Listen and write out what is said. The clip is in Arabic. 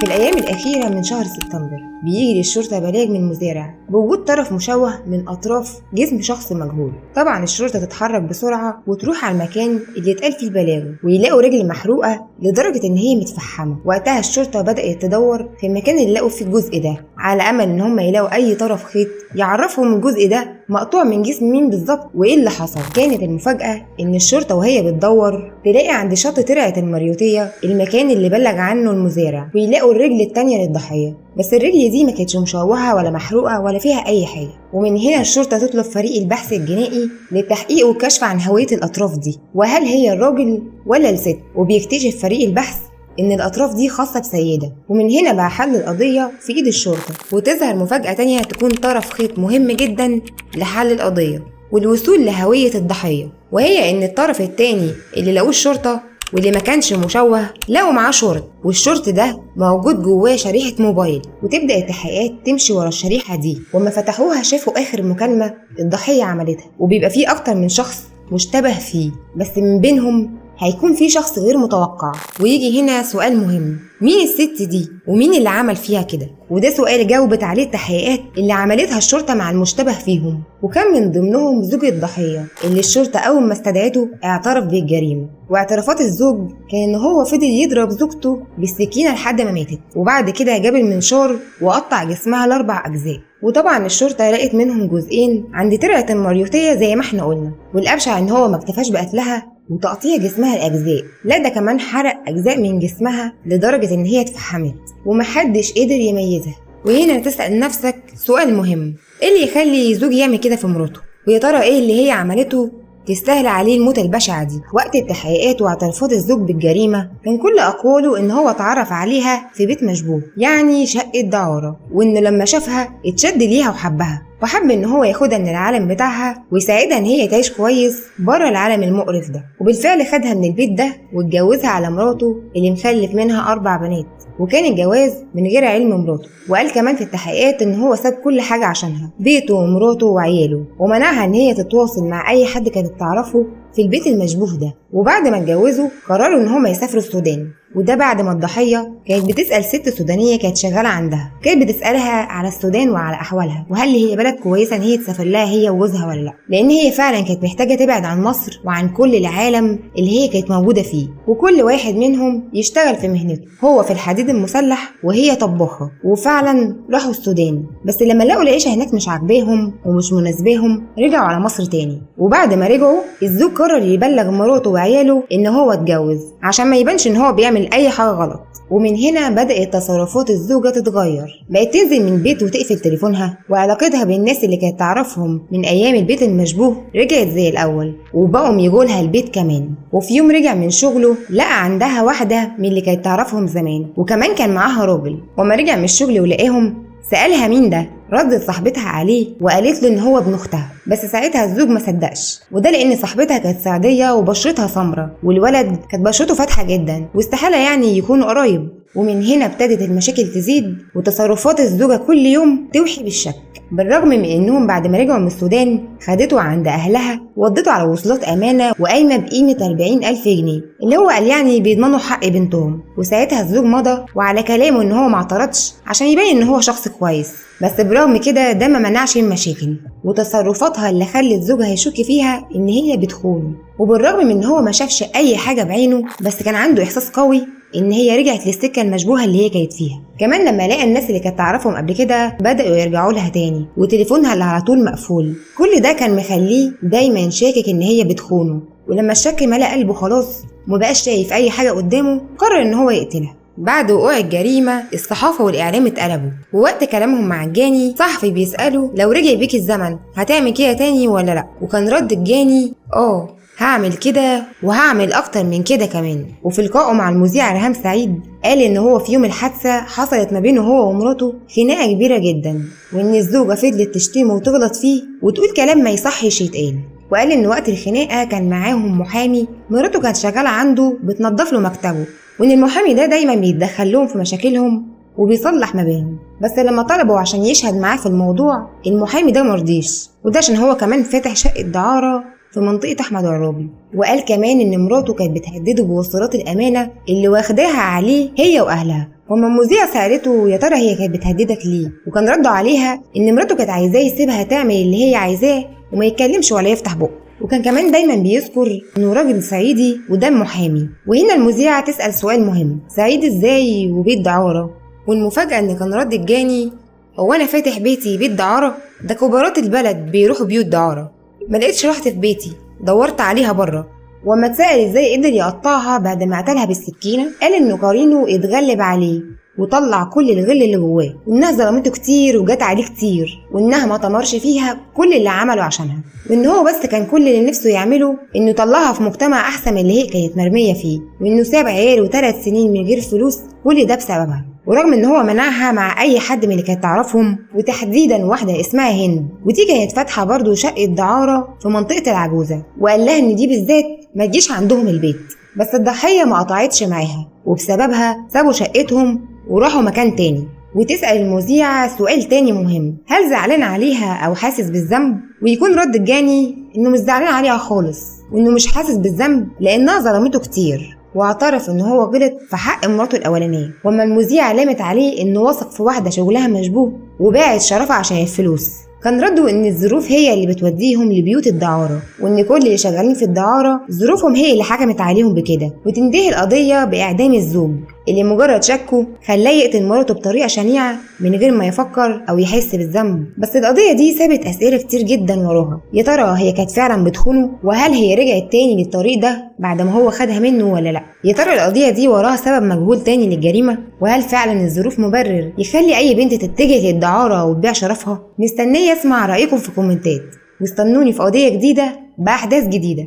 في الأيام الأخيرة من شهر سبتمبر بيجي للشرطة بلاغ من مزارع بوجود طرف مشوه من أطراف جسم شخص مجهول. طبعا الشرطة تتحرك بسرعة وتروح على المكان اللي اتقال فيه البلاغ، ويلاقوا رجل محروقة لدرجة إن هي متفحمة. وقتها الشرطة بدأت تدور في المكان اللي لقوا فيه الجزء ده، على أمل إن هم يلاقوا أي طرف خيط يعرفهم الجزء ده مقطوع من جسم مين بالظبط وإيه اللي حصل. كانت المفاجأة إن الشرطة وهي بتدور تلاقي عند شط ترعة المريوطية المكان اللي بلغ عنه المزارع، ويلاقوا الرجل التانية للضحية، بس الرجل دي ما كانتش مشوهة ولا محروقة ولا فيها أي حاجة. ومن هنا الشرطة تطلب فريق البحث الجنائي للتحقيق والكشف عن هوية الأطراف دي، وهل هي الراجل ولا الست. وبيكتشف فريق البحث إن الأطراف دي خاصة بسيدة. ومن هنا بقى حل القضية في إيد الشرطة، وتظهر مفاجأة تانية تكون طرف خيط مهم جدا لحل القضية والوصول لهوية الضحية، وهي إن الطرف التاني اللي لقوه الشرطة واللي ما كانش مشوه لقوا معاه شرط، والشرط ده موجود جواه شريحة موبايل. وتبدأ التحقيقات تمشي ورا الشريحة دي، وما فتحوها شافوا آخر مكالمة الضحية عملتها، وبيبقى فيه أكتر من شخص مشتبه فيه، بس من بينهم هيكون في شخص غير متوقع. ويجي هنا سؤال مهم، مين الست دي ومين اللي عمل فيها كده؟ وده سؤال جاوبت عليه التحقيقات اللي عملتها الشرطة مع المشتبه فيهم، وكان من ضمنهم زوج الضحية اللي الشرطة أول ما استدعته اعترف بالجريمة. واعترافات الزوج كان إن هو فضل يضرب زوجته بالسكينة لحد ما ماتت، وبعد كده جاب المنشار وقطع جسمها ل4 أجزاء. وطبعا الشرطة لقت منهم جزئين عند ترعة المريوطية زي ما احنا قلنا، والأبشع إن هو ما اكتفاش بقتلها وتقطيع جسمها الأجزاء، لا ده كمان حرق أجزاء من جسمها لدرجة إن هي اتفحمت ومحدش قدر يميزها. وهنا تسأل نفسك سؤال مهم، إيه اللي يخلي زوج يعمل كده في مراته؟ ويا ترى إيه اللي هي عملته تستاهل عليه الموت البشعة دي؟ وقت التحقيقات واعترافات الزوج بالجريمة كان كل أقواله إن هو اتعرف عليها في بيت مشبوه، يعني شقة دعارة، وإنه لما شافها اتشد ليها وحبها، وحب ان هو ياخدها من العالم بتاعها ويساعدها ان هي تعيش كويس بره العالم المقرف ده. وبالفعل خدها من البيت ده واتجوزها على مراته اللي مخلف منها 4 بنات، وكان الجواز من غير علم مراته. وقال كمان في التحقيقات ان هو ساب كل حاجه عشانها، بيته ومراته وعياله، ومنعها ان هي تتواصل مع اي حد كانت تعرفه في البيت المشبوه ده. وبعد ما اتجوزوا قرروا ان هما يسافروا السودان، وده بعد ما الضحية كانت بتسأل ست سودانية كانت شغالة عندها، كانت بتسألها على السودان وعلى أحوالها، وهل هي بلد كويسة إن هي تسافر لها هي وجوزها ولا لأ، لأن هي فعلا كانت محتاجة تبعد عن مصر وعن كل العالم اللي هي كانت موجودة فيه، وكل واحد منهم يشتغل في مهنته، هو في الحديد المسلح وهي طباخة. وفعلا راحوا السودان، بس لما لقوا العيشة هناك مش عاجباهم ومش مناسباهم رجعوا على مصر تاني. وبعد ما رجعوا الزوج قرر يبلغ مراته وعياله إن هو اتجوز عشان ما يبانش إن هو بيعمل أي حاجة غلط. ومن هنا بدأت تصرفات الزوجة تتغير، بقت تنزل من البيت وتقفل تليفونها، وعلاقتها بالناس اللي كانت تعرفهم من أيام البيت المشبوه رجعت زي الأول، وبقوا يجولها البيت كمان. وفي يوم رجع من شغله لقى عندها واحدة من اللي كانت تعرفهم زمان، وكمان كان معاها راجل. وما رجع من الشغل ولقاهم سألها مين ده، ردت صاحبتها عليه وقالت له ان هو ابن اختها، بس ساعتها الزوج ما صدقش، وده لان صاحبتها كانت سعوديه وبشرتها سمراء، والولد كانت بشرته فاتحه جدا واستحاله يعني يكونوا قرايب. ومن هنا ابتدت المشاكل تزيد وتصرفات الزوجه كل يوم توحي بالشك، بالرغم من انهم بعد ما رجعوا من السودان خدته عند اهلها وودته على وصلات امانه وقايمه بقيمه 40,000 جنيه، اللي هو قال يعني بيضمنوا حق بنتهم. وساعتها الزوج مضى وعلى كلامه ان هو ما اعترضش عشان يبين ان هو شخص كويس، بس برغم كده ده ما منعش المشاكل وتصرفاتها اللي خلت زوجها يشك فيها ان هي بتخونه. وبالرغم من ان هو ما شافش اي حاجه بعينه، بس كان عنده احساس قوي ان هي رجعت للسكه المشبوهه اللي هي كانت فيها. كمان لما لقى الناس اللي كانت تعرفهم قبل كده بداوا يرجعوا لها تاني، وتليفونها اللي على طول مقفول، كل ده كان مخليه دايما شاكك ان هي بتخونه. ولما الشك ملأ قلبه خلاص ومبقاش شايف اي حاجه قدامه، قرر ان هو يقتلها. بعد وقوع الجريمة الصحافة والإعلام اتقلبوا، ووقت كلامهم مع الجاني صحفي بيسأله لو رجع بيك الزمن هتعمل كده تاني ولا لأ، وكان رد الجاني هعمل كده وهعمل أكتر من كده كمان. وفي لقائه مع المذيع ريهام سعيد قال إن هو في يوم الحادثة حصلت ما بينه هو ومراته خناقة كبيرة جدا، وإن الزوجة فضلت تشتمه وتغلط فيه وتقول كلام ما يصحش يتقال. وقال إن وقت الخناقة كان معاهم محامي مراته كانت شغالة عنده بتنظف له مكتبه، وإن المحامي ده دايما بيتدخل لهم في مشاكلهم وبيصلح ما بينهم. بس لما طلبوا عشان يشهد معاه في الموضوع المحامي ده مرضيش، وده عشان هو كمان فاتح شقة دعارة في منطقة أحمد عرابي. وقال كمان إن مراته كانت بتهدده بوصلات الأمانة اللي واخداها عليه هي وأهلها، وأما المذيعة سألته يا ترى هي كانت بتهددك ليه، وكان رده عليها إن مراته كانت عايزاه يسيبها تعمل اللي هي عايزاه وما يتكلمش ولا يفتح بقه، وكان كمان دايما بيذكر إنه راجل صعيدي ودم محامي. وهنا المذيعة تسأل سؤال مهم، صعيدي إزاي وبيت دعارة؟ والمفاجأة إن كان رد الجاني هو أنا فاتح بيتي بيت دعارة؟ ده كبارات البلد بيروحوا بيوت دعارة. ما لقيتش راحتي في بيتي، دورت عليها بره. وأما اتسأل إزاي قدر يقطعها بعد ما قتلها بالسكينة، قال إنه قرينه اتغلب عليه وطلع كل الغل اللي جواه، وإنها ظلمته كتير وجات عليه كتير، وإنها ما طمرش فيها كل اللي عمله عشانها، وإن هو بس كان كل اللي نفسه يعمله إنه يطلعها في مجتمع أحسن من اللي هي كانت مرمية فيه، وإنه ساب عياله 3 سنين من غير فلوس، كل ده بسببها. ورغم ان هو منعها مع اي حد من اللي كانت تعرفهم، وتحديدا واحده اسمها هند، ودي كانت فاتحه برضه شقه دعاره في منطقه العجوزه، وقال لها ان دي بالذات ما تجيش عندهم البيت. بس الضحيه ما قطعتش معاها، وبسببها سابوا شقتهم وراحوا مكان تاني. وتسأل المذيعة سؤال تاني مهم، هل زعلان عليها أو حاسس بالذنب؟ ويكون رد الجاني إنه مش زعلان عليها خالص، وإنه مش حاسس بالذنب لأنها ظلمته كتير، واعترف إنه هو غلط في حق مراته الأولانية. وأما المذيعة لامت عليه إنه وثق في واحدة شغلها مشبوه وباعت شرفها عشان الفلوس، كان رده إن الظروف هي اللي بتوديهم لبيوت الدعارة، وإن كل اللي شغالين في الدعارة ظروفهم هي اللي حكمت عليهم بكده، وتنتهي القضية بإعدام الزوج اللي مجرد شكه خلاه يقتل مراته بطريقة شنيعة من غير ما يفكر أو يحس بالذنب. بس القضية دي سابت أسئلة كتير جدا وراها، يا ترى هي كانت فعلا بتخونه؟ وهل هي رجعت تاني للطريق ده بعد ما هو خدها منه ولا لأ؟ يا ترى القضية دي وراها سبب مجهول تاني للجريمة؟ وهل فعلا الظروف مبرر يخلي أي بنت تتجه للدعارة وتبيع شرفها؟ مستنية أسمع رأيكم في كومنتات، واستنوني في قضية جديدة بأحداث جديدة.